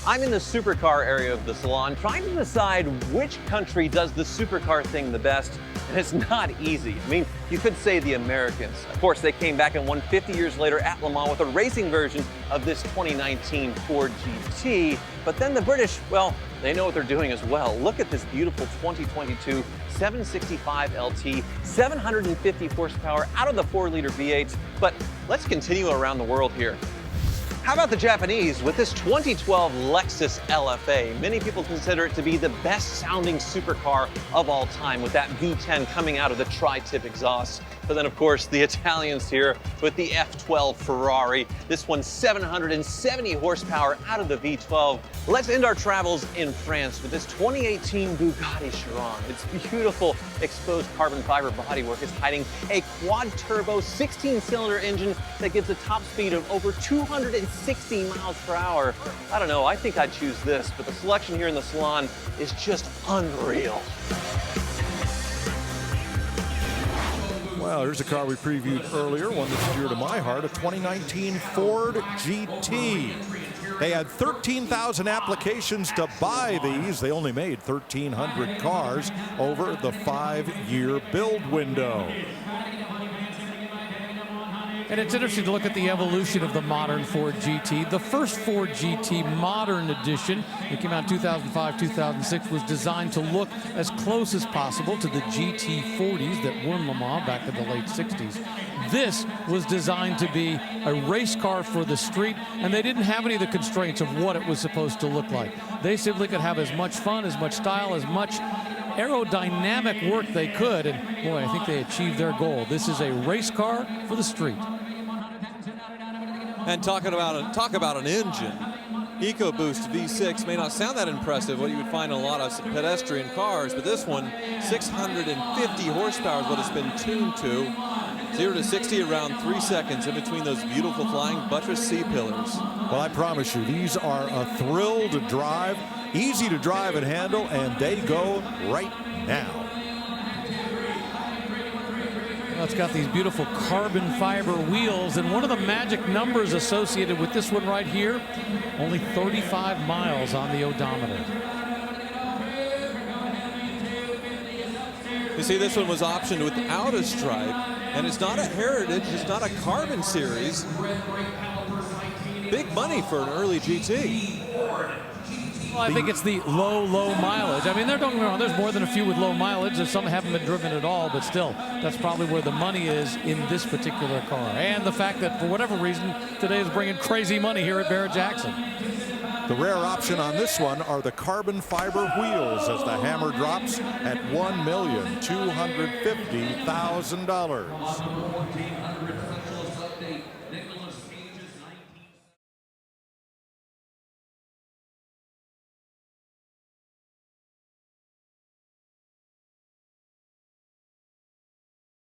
I'm in the supercar area of the salon trying to decide which country does the supercar thing the best, and it's not easy. I mean, you could say the Americans. Of course, they came back and won 50 years later at Le Mans with a racing version of this 2019 Ford GT, but then the British, well, they know what they're doing as well. Look at this beautiful 2022 765 LT, 750 horsepower out of the 4-liter V8, but let's continue around the world here. How about the Japanese with this 2012 Lexus LFA? Many people consider it to be the best sounding supercar of all time with that V10 coming out of the tri-tip exhaust. But then of course the Italians here with the F12 Ferrari. This one's 770 horsepower out of the V12. Let's end our travels in France with this 2018 Bugatti Chiron. Its beautiful exposed carbon fiber bodywork is hiding a quad turbo 16-cylinder engine that gives a top speed of over 260 miles per hour. I don't know, I think I'd choose this, but the selection here in the salon is just unreal. Well, here's a car we previewed earlier, one that's dear to my heart, a 2019 Ford GT. They had 13,000 applications to buy these. They only made 1,300 cars over the 5-year build window. And it's interesting to look at the evolution of the modern Ford GT. The first Ford GT Modern Edition, that came out in 2005, 2006, was designed to look as close as possible to the GT40s that won Le Mans back in the late 60s. This was designed to be a race car for the street, and they didn't have any of the constraints of what it was supposed to look like. They simply could have as much fun, as much style, as much aerodynamic work they could, and boy, I think they achieved their goal. This is a race car for the street. And talk about an engine. EcoBoost V6 may not sound that impressive, what you would find in a lot of pedestrian cars, but this one, 650 horsepower is what it's been tuned to. 0 to 60 around 3 seconds in between those beautiful flying buttress C-pillars. Well, I promise you, these are a thrill to drive, easy to drive and handle, and they go right now. Well, it's got these beautiful carbon fiber wheels, and one of the magic numbers associated with this one right here, only 35 miles on the odometer. You see, this one was optioned without a stripe, and it's not a Heritage, it's not a Carbon Series. Big money for an early GT. Well, I think it's the low mileage. I mean, don't get me wrong, there's more than a few with low mileage, and some haven't been driven at all, but still, that's probably where the money is in this particular car. And the fact that, for whatever reason, today is bringing crazy money here at Barrett-Jackson. The rare option on this one are the carbon fiber wheels as the hammer drops at $1,250,000.